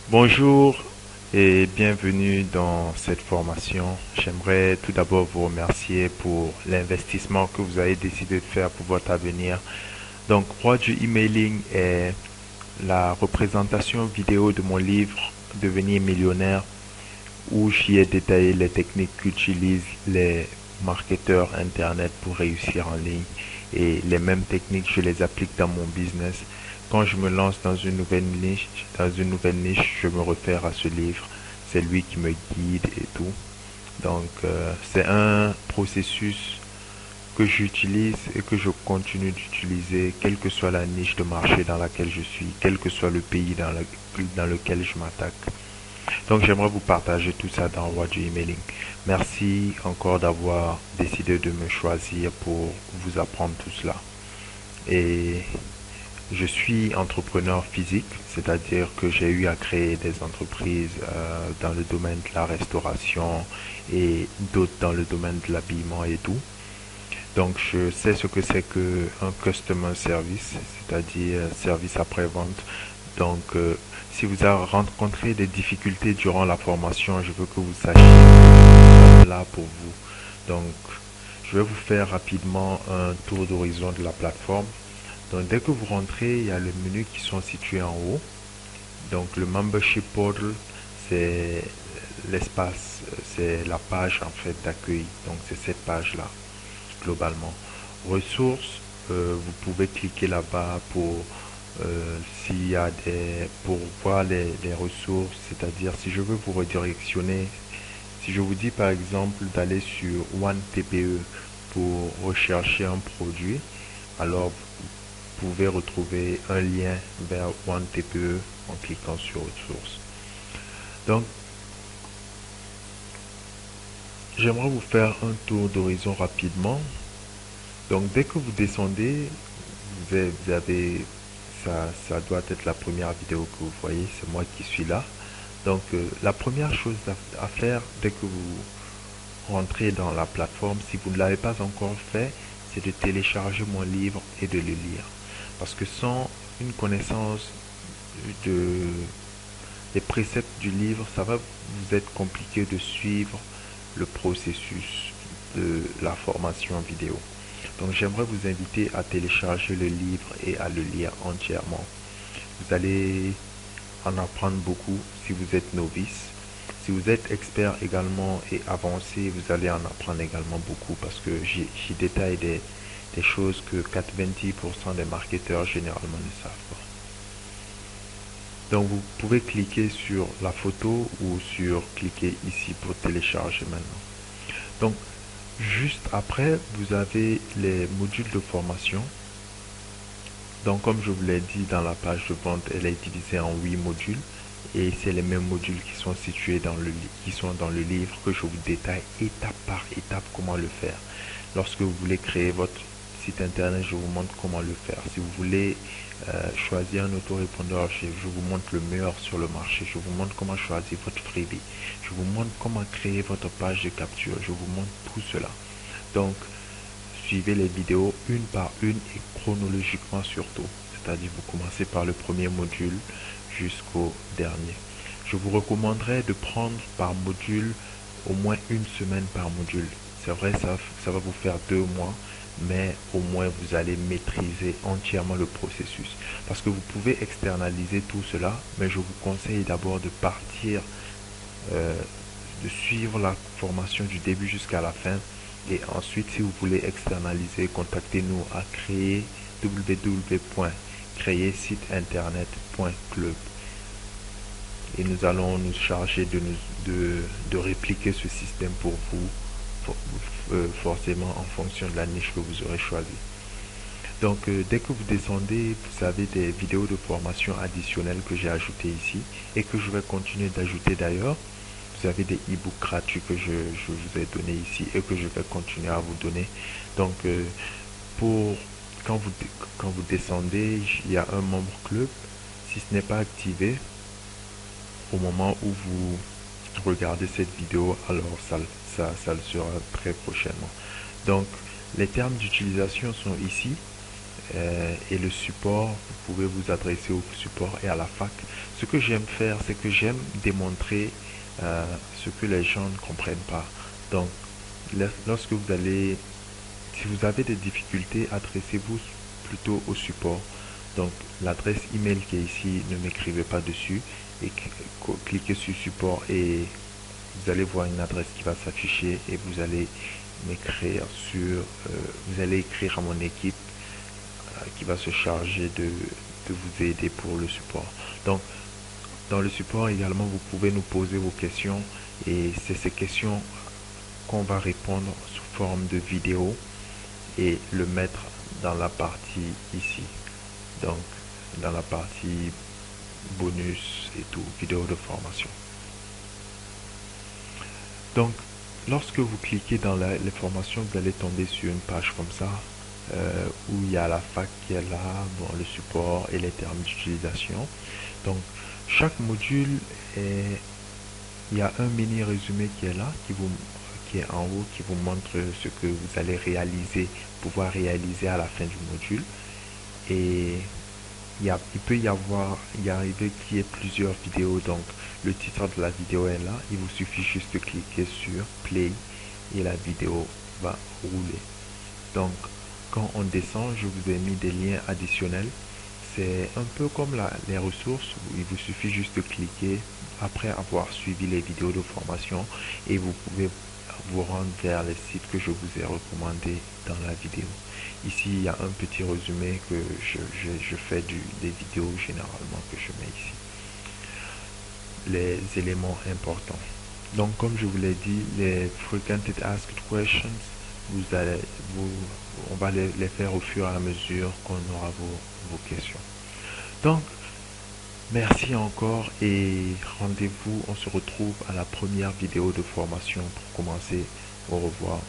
Bonjour et bienvenue dans cette formation. J'aimerais tout d'abord vous remercier pour l'investissement que vous avez décidé de faire pour votre avenir. Donc, Roi du emailing est la représentation vidéo de mon livre Devenir millionnaire où j'y ai détaillé les techniques qu'utilisent les marketeurs internet pour réussir en ligne et les mêmes techniques je les applique dans mon business. Quand je me lance dans une nouvelle niche, je me réfère à ce livre. C'est lui qui me guide et tout. Donc c'est un processus que j'utilise et que je continue d'utiliser, quelle que soit la niche de marché dans laquelle je suis, quel que soit le pays dans lequel je m'attaque. Donc j'aimerais vous partager tout ça dans Roi du emailing. Merci encore d'avoir décidé de me choisir pour vous apprendre tout cela. Et je suis entrepreneur physique, c'est-à-dire que j'ai eu à créer des entreprises dans le domaine de la restauration et d'autres dans le domaine de l'habillement et tout. Donc je sais ce que c'est qu'un customer service, c'est-à-dire service après-vente. Donc si vous avez rencontré des difficultés durant la formation, je veux que vous sachiez que nous sommes là pour vous. Donc je vais vous faire rapidement un tour d'horizon de la plateforme. Donc dès que vous rentrez, il y a les menus qui sont situés en haut. Donc le membership portal, c'est l'espace, c'est la page en fait d'accueil. Donc c'est cette page-là globalement. Ressources, vous pouvez cliquer là-bas pour s'il y a pour voir les ressources, c'est-à-dire si je veux vous redirectionner, si je vous dis par exemple d'aller sur OneTPE pour rechercher un produit, alors vous pouvez retrouver un lien vers OneTPE en cliquant sur ressources. Donc, j'aimerais vous faire un tour d'horizon rapidement. Donc, dès que vous descendez, vous avez ça doit être la première vidéo que vous voyez, c'est moi qui suis là. Donc, la première chose à faire dès que vous rentrez dans la plateforme, si vous ne l'avez pas encore fait, c'est de télécharger mon livre et de le lire. Parce que sans une connaissance de, des préceptes du livre, ça va vous être compliqué de suivre le processus de la formation vidéo. Donc j'aimerais vous inviter à télécharger le livre et à le lire entièrement. Vous allez en apprendre beaucoup si vous êtes novice. Si vous êtes expert également et avancé, vous allez en apprendre également beaucoup parce que j'y détaille des choses que 90% des marketeurs généralement ne savent pas. Donc vous pouvez cliquer sur la photo ou sur cliquer ici pour télécharger maintenant. Donc juste après, vous avez les modules de formation. Donc comme je vous l'ai dit dans la page de vente, elle est divisée en 8 modules et c'est les mêmes modules qui sont situés qui sont dans le livre que je vous détaille étape par étape comment le faire. Lorsque vous voulez créer votre site internet, je vous montre comment le faire. Si vous voulez choisir un autorépondeur, je vous montre le meilleur sur le marché. Je vous montre comment choisir votre freebie. Je vous montre comment créer votre page de capture. Je vous montre tout cela. Donc, suivez les vidéos une par une et chronologiquement surtout. C'est-à-dire, vous commencez par le premier module jusqu'au dernier. Je vous recommanderais de prendre par module au moins une semaine par module. C'est vrai, ça va vous faire 2 mois, mais au moins vous allez maîtriser entièrement le processus. Parce que vous pouvez externaliser tout cela, mais je vous conseille d'abord de partir, de suivre la formation du début jusqu'à la fin. Et ensuite, si vous voulez externaliser, contactez-nous à créer www.créersiteinternet.club et nous allons nous charger de répliquer ce système pour vous, forcément en fonction de la niche que vous aurez choisie. Donc, dès que vous descendez, vous avez des vidéos de formation additionnelles que j'ai ajoutées ici et que je vais continuer d'ajouter d'ailleurs. Vous avez des e-books gratuits que je vous ai donnés ici et que je vais continuer à vous donner. Donc, pour quand vous descendez, il y a un membre club. Si ce n'est pas activé, au moment où vous regardez cette vidéo, alors ça le sera très prochainement. Donc, les termes d'utilisation sont ici. et le support, vous pouvez vous adresser au support et à la fac. Ce que j'aime faire, c'est que j'aime démontrer ce que les gens ne comprennent pas. Donc, lorsque vous allez, si vous avez des difficultés, adressez-vous plutôt au support. Donc, l'adresse email qui est ici, ne m'écrivez pas dessus et cliquez sur support et vous allez voir une adresse qui va s'afficher et vous allez m'écrire vous allez écrire à mon équipe qui va se charger de vous aider pour le support. Donc, dans le support également, vous pouvez nous poser vos questions et c'est ces questions qu'on va répondre sous forme de vidéo et le mettre dans la partie ici. Donc, dans la partie bonus et tout, vidéo de formation. Donc, lorsque vous cliquez dans les formations, vous allez tomber sur une page comme ça, où il y a la fac qui est là, bon, le support et les termes d'utilisation. Donc, chaque module il y a un mini résumé qui est là, qui est en haut, qui vous montre ce que vous allez pouvoir réaliser à la fin du module. Et il peut y arriver qu'il y ait plusieurs vidéos, donc le titre de la vidéo est là, il vous suffit juste de cliquer sur play et la vidéo va rouler. Donc quand on descend, je vous ai mis des liens additionnels, c'est un peu comme les ressources, où il vous suffit juste de cliquer après avoir suivi les vidéos de formation et vous pouvez vous rendre vers les sites que je vous ai recommandés dans la vidéo. Ici, il y a un petit résumé que je fais des vidéos généralement que je mets ici. Les éléments importants. Donc, comme je vous l'ai dit, les Frequently Asked Questions, on va les faire au fur et à mesure qu'on aura vos questions. Donc, merci encore et rendez-vous, on se retrouve à la première vidéo de formation pour commencer. Au revoir.